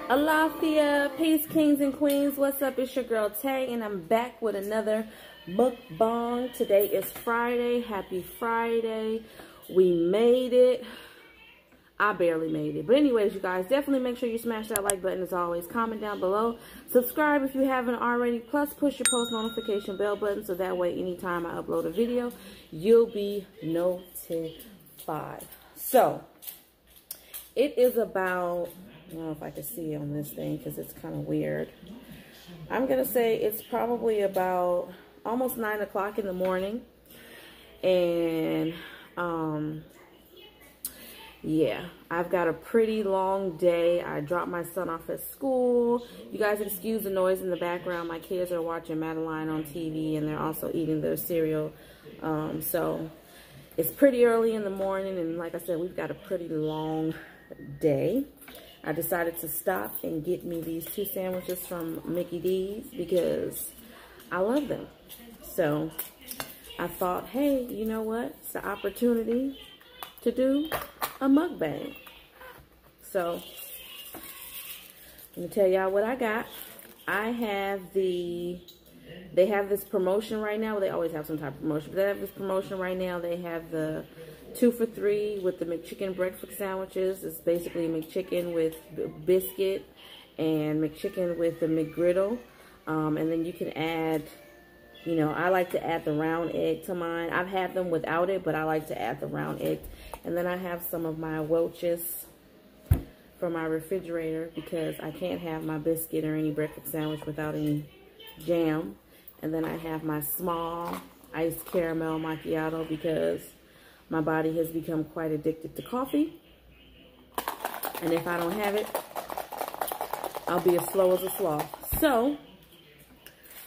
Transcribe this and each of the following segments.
Alafia, peace, kings and queens. What's up? It's your girl Tay, and I'm back with another mukbang. Today is Friday. Happy Friday. We made it. I barely made it. But anyways, you guys, definitely make sure you smash that like button as always. Comment down below. Subscribe if you haven't already. Plus, push your post notification bell button so that way anytime I upload a video, you'll be notified. So, it is about... I don't know if I can see on this thing because it's kind of weird. I'm going to say it's probably about almost 9 o'clock in the morning. And, yeah, I've got a pretty long day. I dropped my son off at school. You guys excuse the noise in the background. My kids are watching Madeline on TV and they're also eating their cereal. So it's pretty early in the morning. And like I said, we've got a pretty long day. I decided to stop and get me these 2 sandwiches from Mickey D's because I love them. So I thought, hey, you know what? It's the opportunity to do a mukbang. So let me tell y'all what I got. I have they have this promotion right now. Well, they always have some type of promotion, but they have this promotion right now. They have the 2 for $3 with the McChicken breakfast sandwiches. It's basically McChicken with biscuit and McChicken with the McGriddle. And then you can add, you know, I like to add the round egg to mine. I've had them without it, but I like to add the round egg. And then I have some of my Welch's from my refrigerator because I can't have my biscuit or any breakfast sandwich without any jam. And then I have my small iced caramel macchiato because my body has become quite addicted to coffee. And if I don't have it, I'll be as slow as a sloth. So,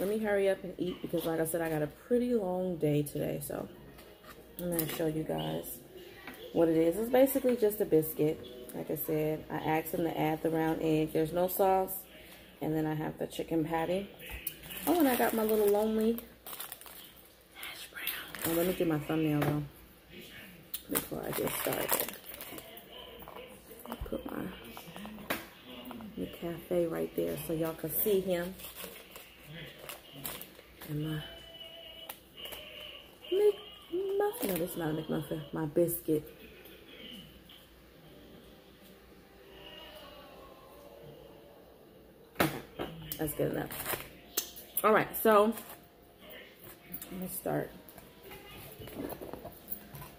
let me hurry up and eat because like I said, I got a pretty long day today. So, I'm going to show you guys what it is. It's basically just a biscuit. Like I said, I asked them to add the round egg. There's no sauce. And then I have the chicken patty. Oh, and I got my little lonely hash brown. Oh, let me do my thumbnail though before I get started. I'll put my cafe right there so y'all can see him. And my McMuffin. No, this is not a McMuffin. My biscuit. Okay, that's good enough. All right, so I'm gonna start.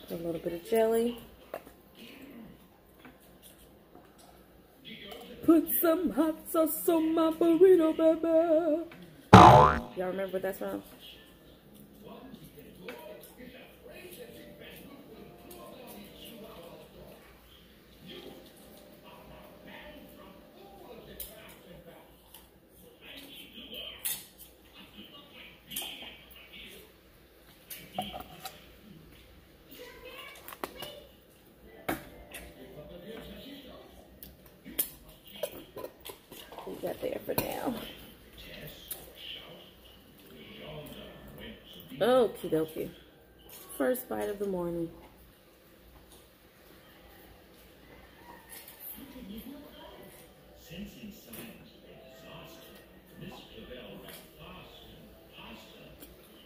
Put a little bit of jelly. Put some hot sauce on my burrito, baby. Y'all remember what that's from? Leave that there for now. Okie dokie. First bite of the morning.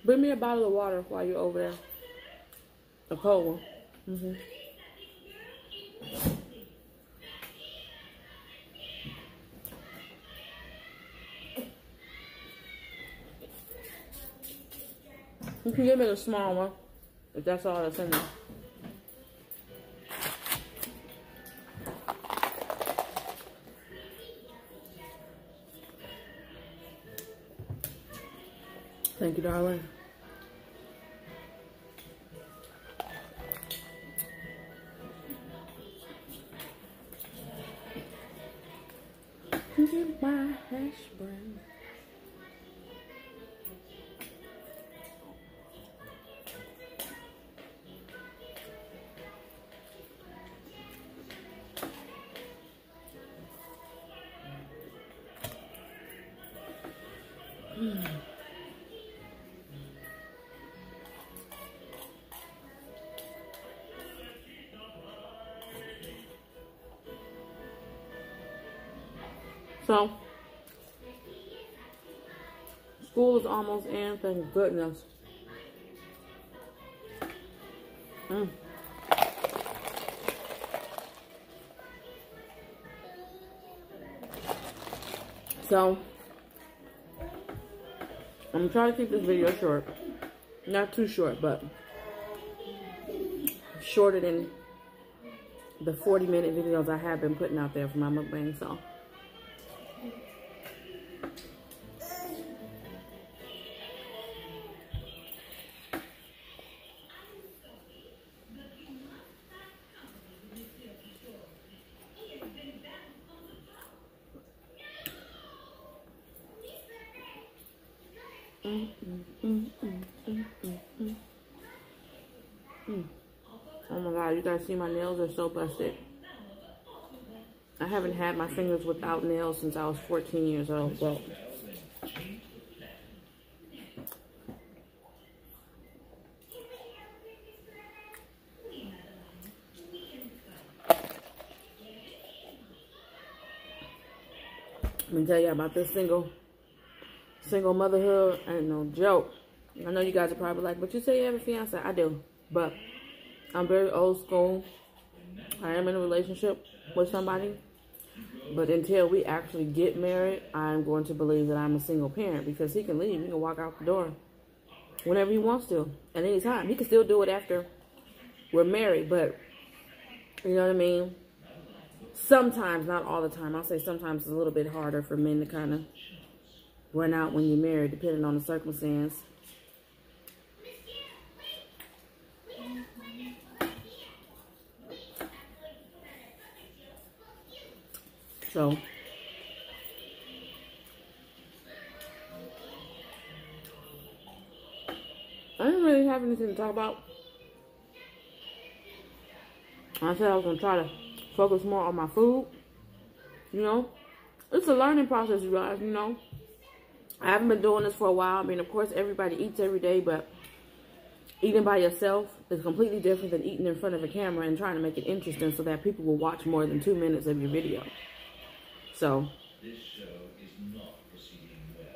Bring me a bottle of water while you're over there. A cold one. You can give me the small one, if that's all that's in there. Thank you, darling. Get my hash brown. So, school is almost in, thank goodness. So, I'm trying to keep this video short. Not too short, but shorter than the 40-minute videos I have been putting out there for my mukbang, so. Oh my god, you guys see my nails are so busted. I haven't had my fingers without nails since I was 14 years old. Well, let me tell you about this single motherhood. Ain't no joke. I know you guys are probably like, but you say you have a fiance. I do, but I'm very old school. I am in a relationship with somebody, but until we actually get married, I'm going to believe that I'm a single parent, because he can leave. He can walk out the door whenever he wants to, at any time. He can still do it after we're married, but you know what I mean? Sometimes, not all the time. I'll say sometimes it's a little bit harder for men to kind of run out when you're married, depending on the circumstance. So, I didn't really have anything to talk about. I said I was going to try to focus more on my food. You know, it's a learning process, you guys, you know. I haven't been doing this for a while. I mean, of course, everybody eats every day, but eating by yourself is completely different than eating in front of a camera and trying to make it interesting so that people will watch more than 2 minutes of your video. So, this show is not proceeding well.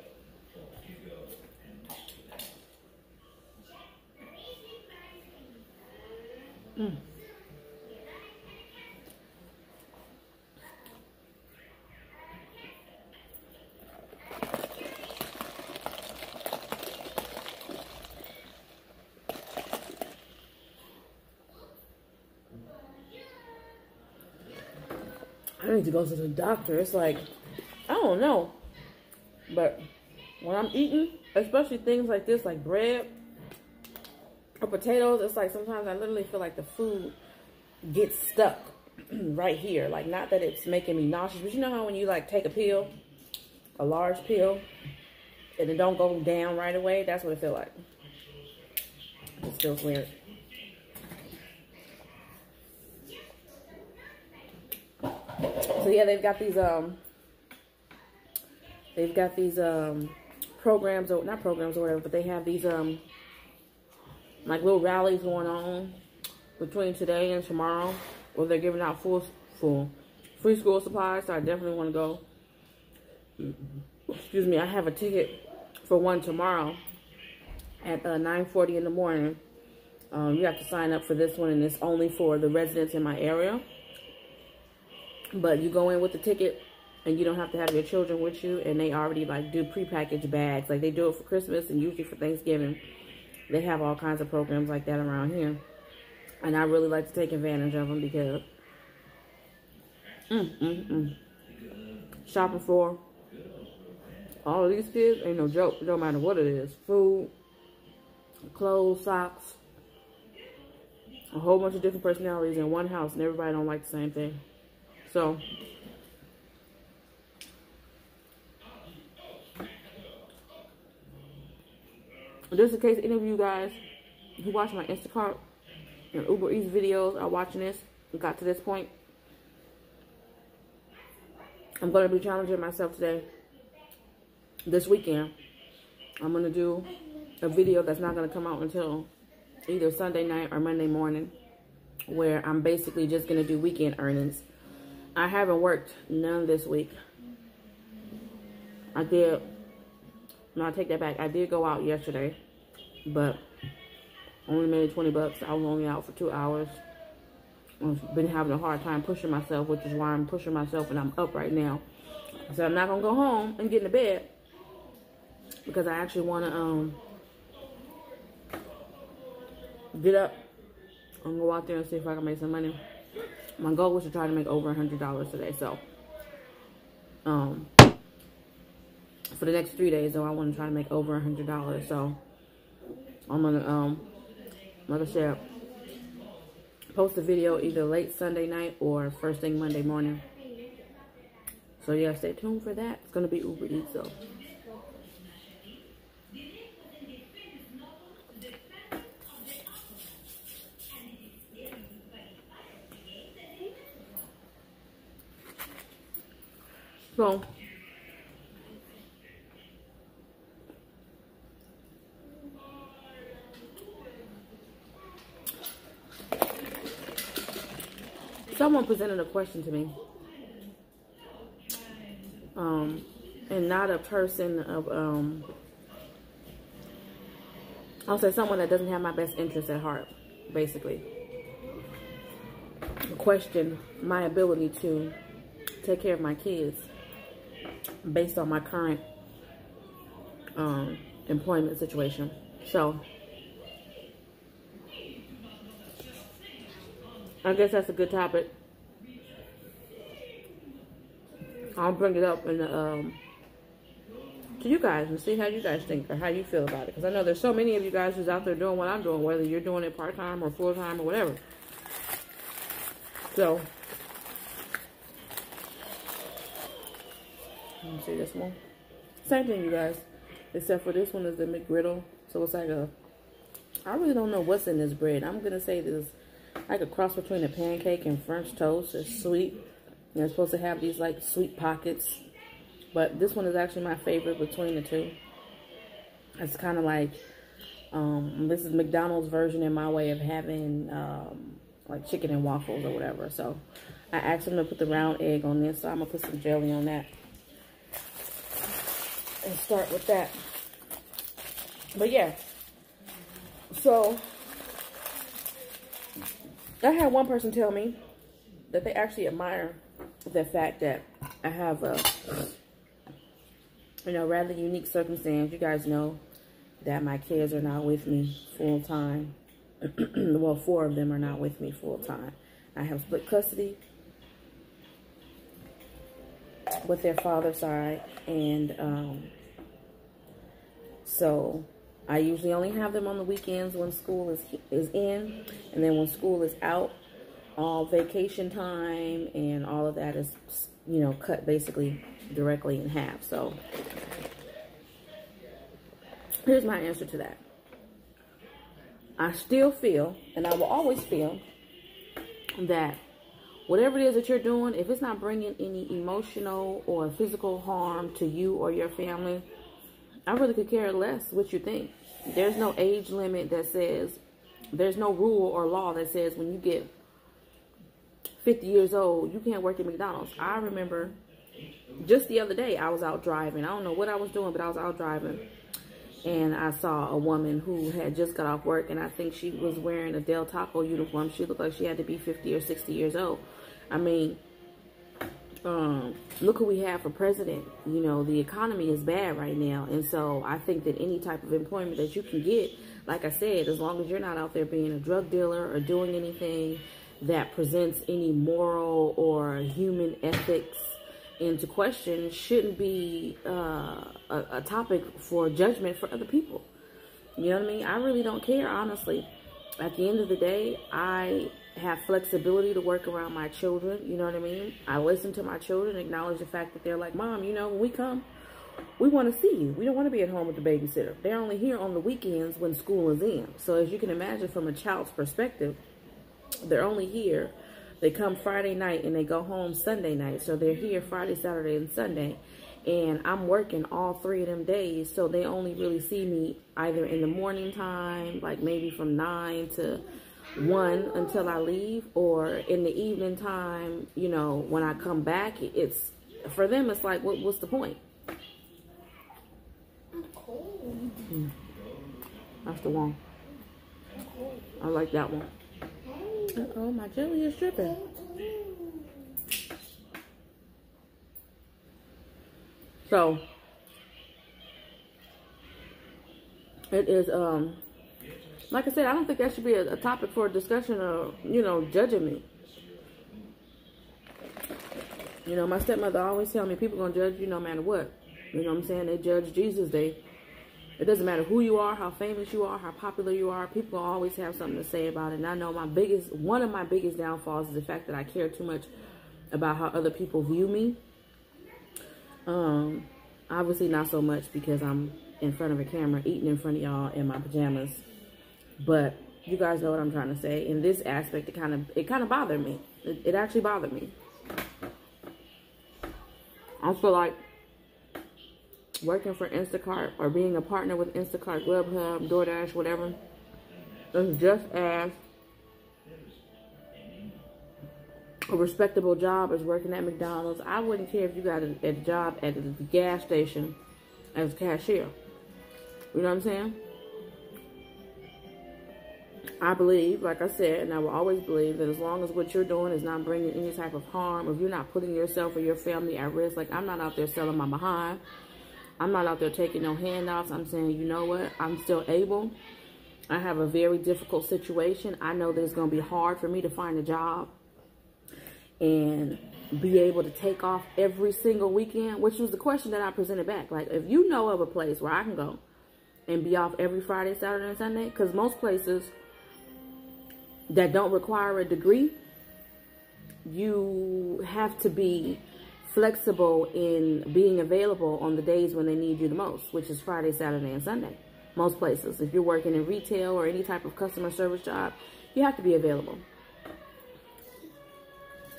I need to go to the doctor. It's like, I don't know. But when I'm eating, especially things like this, like bread or potatoes, it's like sometimes I literally feel like the food gets stuck right here. Like, not that it's making me nauseous, but you know how when you like take a pill, a large pill, and it don't go down right away? That's what it feels like. It feels weird. So yeah, they've got these programs, or not programs or whatever, but they have these like little rallies going on between today and tomorrow, where they're giving out full free school supplies. So I definitely want to go. Excuse me, I have a ticket for one tomorrow at 9:40 in the morning. You have to sign up for this one, and it's only for the residents in my area. But you go in with the ticket, and you don't have to have your children with you, and they already like do prepackaged bags. Like they do it for Christmas and usually for Thanksgiving. They have all kinds of programs like that around here, and I really like to take advantage of them because shopping for all of these kids ain't no joke. No matter what it is, food, clothes, socks, a whole bunch of different personalities in one house, and everybody don't like the same thing. So, just in case any of you guys who watch my Instacart and Uber Eats videos are watching this and got to this point, I'm going to be challenging myself today. This weekend, I'm going to do a video that's not going to come out until either Sunday night or Monday morning, where I'm basically just going to do weekend earnings. I haven't worked none this week. I did. No, I take that back. I did go out yesterday, but only made 20 bucks. I was only out for 2 hours. I've been having a hard time pushing myself, which is why I'm pushing myself and I'm up right now. So I'm not going to go home and get into bed because I actually want to get up and go out there and see if I can make some money. My goal was to try to make over $100 today. So for the next 3 days, though, I want to try to make over $100. So I'm going to, like I said, post a video either late Sunday night or first thing Monday morning. So yeah, stay tuned for that. It's gonna be Uber Eats though. So someone presented a question to me, and not a person of, I'll say someone that doesn't have my best interest at heart, basically. Question my ability to take care of my kids based on my current employment situation. So I guess that's a good topic. I'll bring it up in the, to you guys and see how you guys think or how you feel about it. Because I know there's so many of you guys who's out there doing what I'm doing, whether you're doing it part-time or full-time or whatever. So, let me see this one. Same thing, you guys. Except for this one is the McGriddle. So it's like a, I really don't know what's in this bread. I'm going to say this like a cross between a pancake and French toast. It's sweet. And it's supposed to have these like sweet pockets. But this one is actually my favorite between the two. It's kind of like, this is McDonald's version in my way of having like chicken and waffles or whatever. So I asked them to put the round egg on this. So I'm going to put some jelly on that. And start with that. But yeah. So I had one person tell me that they actually admire the fact that I have a, you know, rather unique circumstance. You guys know that my kids are not with me full time. Well, 4 of them are not with me full time. I have split custody with their father's side, and so I usually only have them on the weekends when school is in, and then when school is out, all vacation time and all of that is, you know, cut basically directly in half. So here's my answer to that. I still feel, and I will always feel, that whatever it is that you're doing, if it's not bringing any emotional or physical harm to you or your family, I really could care less what you think. There's no age limit that says, there's no rule or law that says when you get 50 years old, you can't work at McDonald's. I remember just the other day, I was out driving. I don't know what I was doing, but I was out driving. And I saw a woman who had just got off work, and I think she was wearing a Del Taco uniform. She looked like she had to be 50 or 60 years old. I mean, look who we have for president. You know, the economy is bad right now. And so I think that any type of employment that you can get, like I said, as long as you're not out there being a drug dealer or doing anything that presents any moral or human ethics into question, shouldn't be a topic for judgment for other people. You know what I mean? I really don't care, honestly. At the end of the day, I have flexibility to work around my children. You know what I mean? I listen to my children, acknowledge the fact that they're like, Mom, you know, when we come, we want to see you. We don't want to be at home with the babysitter. They're only here on the weekends when school is in. So as you can imagine, from a child's perspective, they're only here. They come Friday night and they go home Sunday night. So they're here Friday, Saturday, and Sunday. And I'm working all 3 of them days. So they only really see me either in the morning time, like maybe from 9 to 1 until I leave, or in the evening time, you know, when I come back. It's, for them, it's like, what's the point? That's the one. I like that one. Uh-oh, my jelly is dripping. So, it is, like I said, I don't think that should be a topic for a discussion of, you know, judging me. You know, my stepmother always tell me people gonna judge you no matter what. You know what I'm saying? They judge Jesus. It doesn't matter who you are, how famous you are, how popular you are. People always have something to say about it. And I know one of my biggest downfalls is the fact that I care too much about how other people view me. Obviously not so much because I'm in front of a camera eating in front of y'all in my pajamas. But you guys know what I'm trying to say. In this aspect, it kind of bothered me. It actually bothered me. I feel like working for Instacart or being a partner with Instacart, Grubhub, DoorDash, whatever, is just as a respectable job as working at McDonald's. I wouldn't care if you got a job at the gas station as a cashier. You know what I'm saying? I believe, like I said, and I will always believe that as long as what you're doing is not bringing any type of harm, if you're not putting yourself or your family at risk, like I'm not out there selling my behind. I'm not out there taking no handouts. I'm saying, you know what? I'm still able. I have a very difficult situation. I know that it's going to be hard for me to find a job and be able to take off every single weekend, which was the question that I presented back. Like, if you know of a place where I can go and be off every Friday, Saturday, and Sunday, because most places that don't require a degree, you have to be flexible in being available on the days when they need you the most, which is Friday, Saturday, and Sunday. Most places, if you're working in retail or any type of customer service job, you have to be available.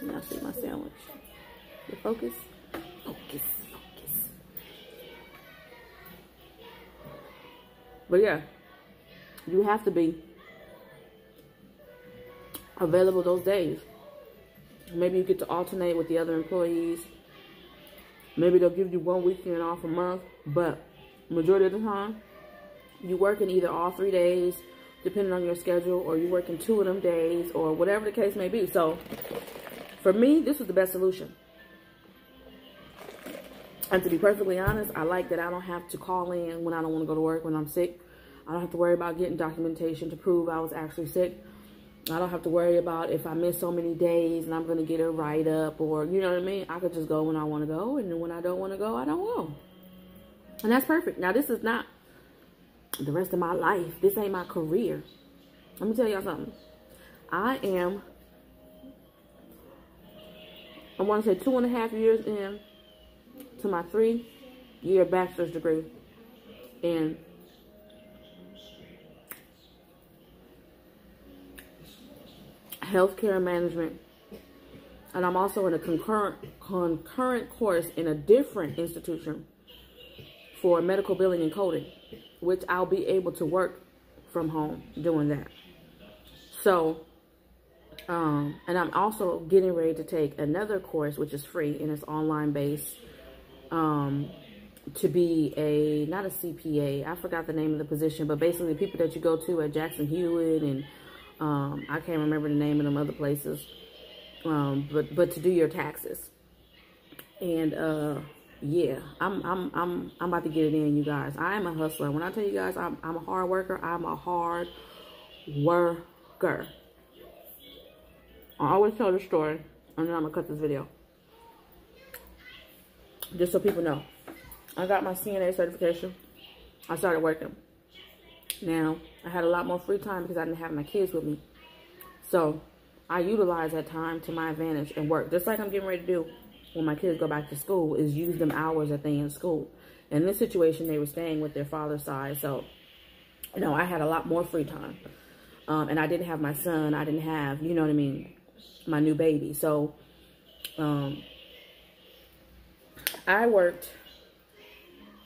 Now see my sandwich. The focus, focus, focus. But yeah, you have to be available those days. Maybe you get to alternate with the other employees. Maybe they'll give you one weekend off a month, but majority of the time, you working either all 3 days, depending on your schedule, or you working 2 of them days, or whatever the case may be. So, for me, this was the best solution. And to be perfectly honest, I like that I don't have to call in when I don't want to go to work, when I'm sick. I don't have to worry about getting documentation to prove I was actually sick. I don't have to worry about if I miss so many days and I'm going to get a write-up, or, you know what I mean? I could just go when I want to go, and then when I don't want to go, I don't go. And that's perfect. Now, this is not the rest of my life. This ain't my career. Let me tell y'all something. I want to say 2.5 years in to my 3-year bachelor's degree in healthcare management, and I'm also in a concurrent course in a different institution for medical billing and coding, which I'll be able to work from home doing that. So, and I'm also getting ready to take another course, which is free and it's online based, to be not a CPA. I forgot the name of the position, but basically the people that you go to at Jackson Hewitt and I can't remember the name of them other places, but to do your taxes. And yeah, I'm about to get it in, you guys. I am a hustler. When I tell you guys I'm a hard worker, I'm a hard worker. I always tell the story, and then I'm gonna cut this video just so people know. I got my CNA certification. I started working. Now, I had a lot more free time because I didn't have my kids with me. So, I utilize that time to my advantage and work. Just like I'm getting ready to do when my kids go back to school, is use them hours that they in school. In this situation, they were staying with their father's side. So, you know, I had a lot more free time. And I didn't have my son. I didn't have, you know what I mean, my new baby. So, I worked...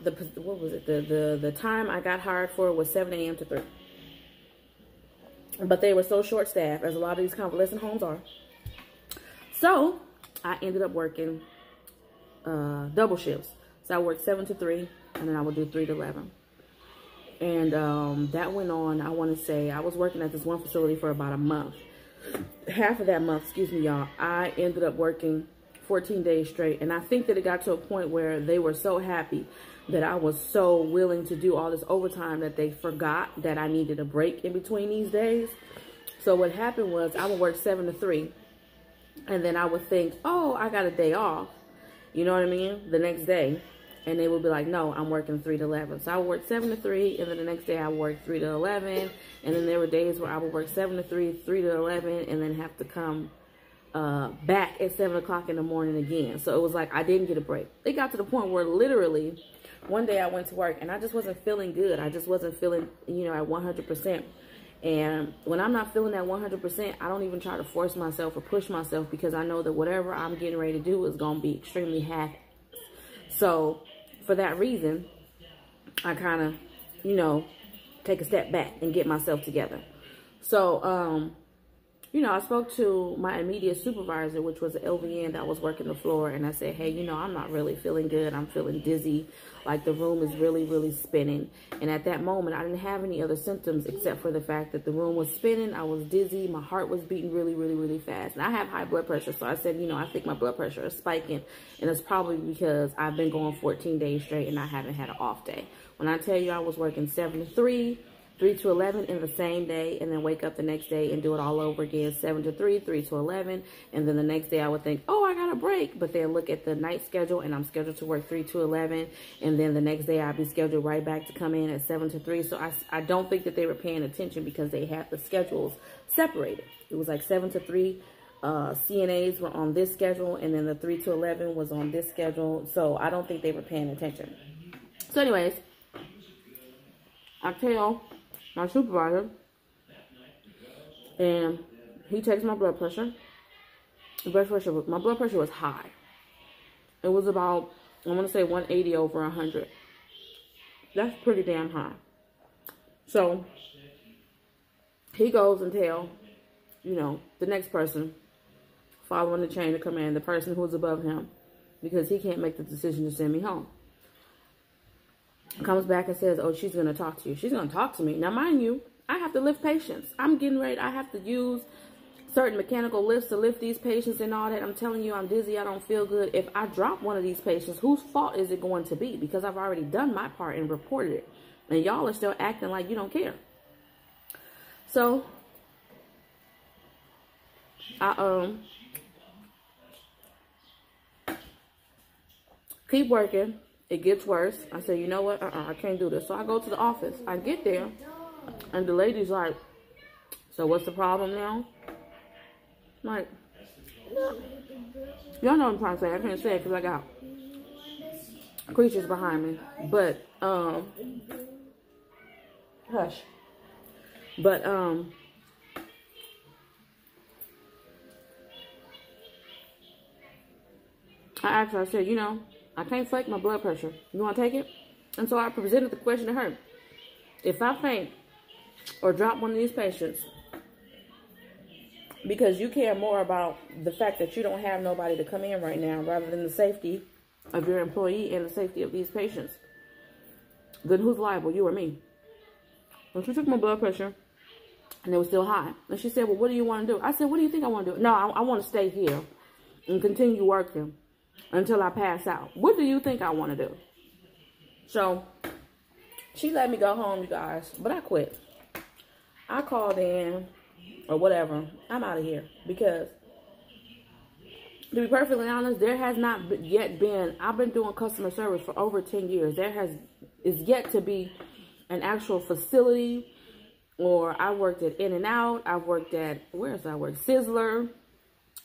what was it? The time I got hired for was 7 a.m. to 3. But they were so short-staffed, as a lot of these convalescent homes are. So, I ended up working double shifts. So, I worked 7 to 3, and then I would do 3 to 11. And that went on, I want to say, I was working at this one facility for about a month. Half of that month, excuse me, y'all, I ended up working 14 days straight. And I think that it got to a point where they were so happy that I was so willing to do all this overtime that they forgot that I needed a break in between these days. So what happened was I would work 7 to 3. And then I would think, oh, I got a day off. You know what I mean? The next day. And they would be like, no, I'm working 3 to 11. So I would work 7 to 3, and then the next day I would work 3 to 11. And then there were days where I would work 7 to 3, 3 to 11, and then have to come back at 7 o'clock in the morning again. So it was like I didn't get a break. It got to the point where literally one day I went to work, and I just wasn't feeling good. I just wasn't feeling, you know, at 100%. And when I'm not feeling at 100%, I don't even try to force myself or push myself, because I know that whatever I'm getting ready to do is going to be extremely half. So for that reason, I kind of, you know, take a step back and get myself together. So, you know, I spoke to my immediate supervisor, which was an LVN that was working the floor. And I said, hey, you know, I'm not really feeling good. I'm feeling dizzy. Like the room is really, really spinning. And at that moment, I didn't have any other symptoms except for the fact that the room was spinning. I was dizzy. My heart was beating really, really, really fast. And I have high blood pressure. So I said, you know, I think my blood pressure is spiking. And it's probably because I've been going 14 days straight and I haven't had an off day. When I tell you I was working 7 to 3, 3 to 11 in the same day, and then wake up the next day and do it all over again, 7 to 3, 3 to 11. And then the next day I would think, oh, I got a break. But then look at the night schedule, and I'm scheduled to work 3 to 11. And then the next day I'd be scheduled right back to come in at 7 to 3. So I don't think that they were paying attention, because they had the schedules separated. It was like 7 to 3. CNAs were on this schedule, and then the 3 to 11 was on this schedule. So I don't think they were paying attention. So anyways, I tell my supervisor, and he takes my blood pressure. My blood pressure was high. It was about, I want to say 180 over 100. That's pretty damn high. So he goes and tell, you know, the next person following the chain of command, the person who's above him, because he can't make the decision to send me home. Comes back and says, oh, she's going to talk to you. She's going to talk to me. Now, mind you, I have to lift patients. I'm getting ready. I have to use certain mechanical lifts to lift these patients and all that. I'm telling you, I'm dizzy. I don't feel good. If I drop one of these patients, whose fault is it going to be? Because I've already done my part and reported it. And y'all are still acting like you don't care. So, I keep working. It gets worse. I said, you know what? I can't do this. So I go to the office. I get there, and the lady's like, so what's the problem now? I'm like, y'all know what I'm trying to say. I can't say it because I got creatures behind me. But, hush. But, I asked her, I said, you know, I can't fake my blood pressure. You want to take it? And so I presented the question to her. If I faint or drop one of these patients because you care more about the fact that you don't have nobody to come in right now rather than the safety of your employee and the safety of these patients, then who's liable, you or me? And she took my blood pressure, and it was still high. And she said, well, what do you want to do? I said, what do you think I want to do? No, I want to stay here and continue working until I pass out. What do you think I want to do? So she let me go home, you guys, but I quit. I called in or whatever. I'm out of here, because to be perfectly honest, there has not yet been, I've been doing customer service for over 10 years. Is yet to be an actual facility, or I worked at In-N-Out. I've worked at, where else I worked? Sizzler.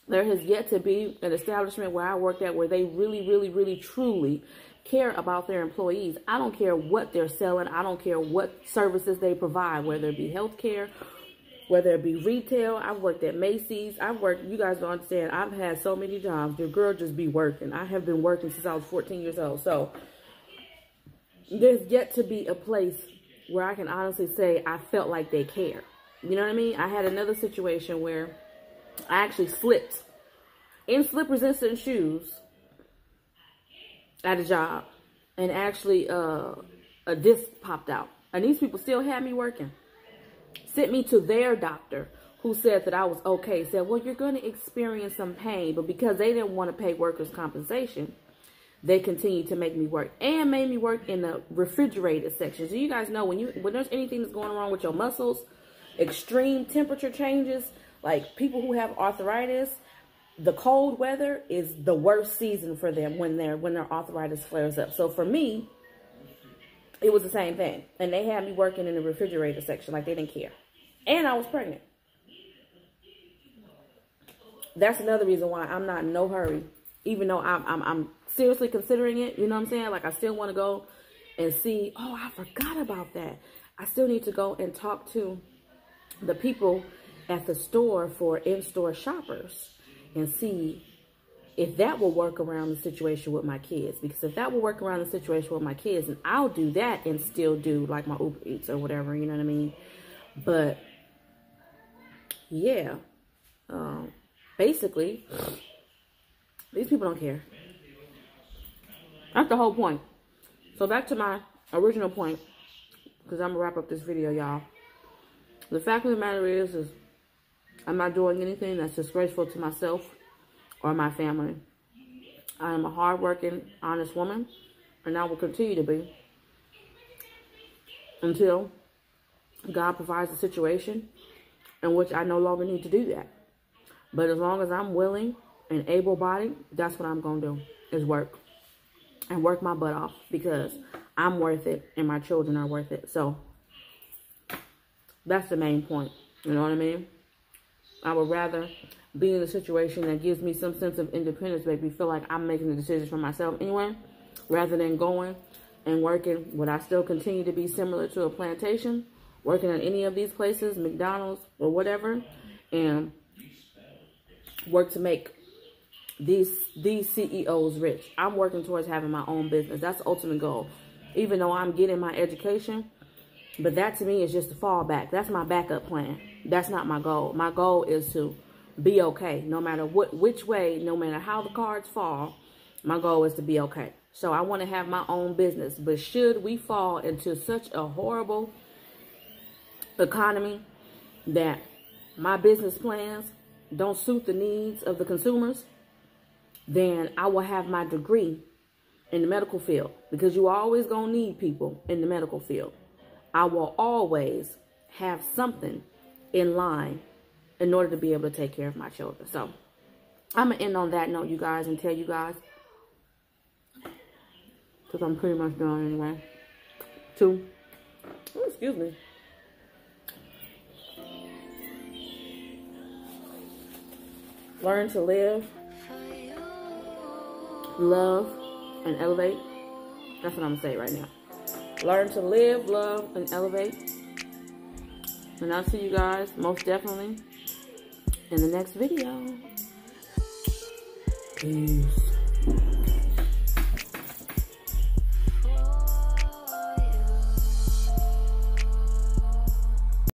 There has yet to be an establishment where I worked at where they really, really, really, truly care about their employees. I don't care what they're selling. I don't care what services they provide, whether it be healthcare, whether it be retail. I've worked at Macy's. I've worked, you guys don't understand, I've had so many jobs. Your girl just be working. I have been working since I was 14 years old. So there's yet to be a place where I can honestly say I felt like they care. You know what I mean? I had another situation where I actually slipped in slip-resistant shoes at a job, and actually a disc popped out. And these people still had me working. Sent me to their doctor, who said that I was okay. Said, well, you're going to experience some pain. But because they didn't want to pay workers' compensation, they continued to make me work. And made me work in the refrigerated section. So you guys know when there's anything that's going wrong with your muscles, extreme temperature changes, like people who have arthritis, the cold weather is the worst season for them when their arthritis flares up. So for me, it was the same thing. And they had me working in the refrigerator section like they didn't care. And I was pregnant. That's another reason why I'm not in no hurry. Even though I'm seriously considering it, you know what I'm saying? Like, I still want to go and see, oh, I forgot about that. I still need to go and talk to the people at the store for in-store shoppers and see if that will work around the situation with my kids. Because if that will work around the situation with my kids, then I'll do that and still do like my Uber Eats or whatever, you know what I mean? But yeah, basically, these people don't care. That's the whole point. So back to my original point, because I'm gonna wrap up this video, y'all. The fact of the matter is I'm not doing anything that's disgraceful to myself or my family. I am a hardworking, honest woman, and I will continue to be until God provides a situation in which I no longer need to do that. But as long as I'm willing and able-bodied, that's what I'm going to do, is work. And work my butt off, because I'm worth it and my children are worth it. So that's the main point. You know what I mean? I would rather be in a situation that gives me some sense of independence, make me feel like I'm making the decisions for myself anyway, rather than going and working. Would I still continue to be similar to a plantation, working at any of these places, McDonald's or whatever, and work to make these CEOs rich? I'm working towards having my own business. That's the ultimate goal. Even though I'm getting my education, but that to me is just a fallback. That's my backup plan. That's not my goal. My goal is to be okay, no matter which way, no matter how the cards fall. My goal is to be okay. So I want to have my own business. But should we fall into such a horrible economy that my business plans don't suit the needs of the consumers, then I will have my degree in the medical field, because you always gonna need people in the medical field. I will always have something in line in order to be able to take care of my children. So I'm gonna end on that note, you guys, and tell you guys, because I'm pretty much done anyway, excuse me. Learn to live, love, and elevate. That's what I'm going to say right now. Learn to live, love, and elevate. And I'll see you guys most definitely in the next video. Peace.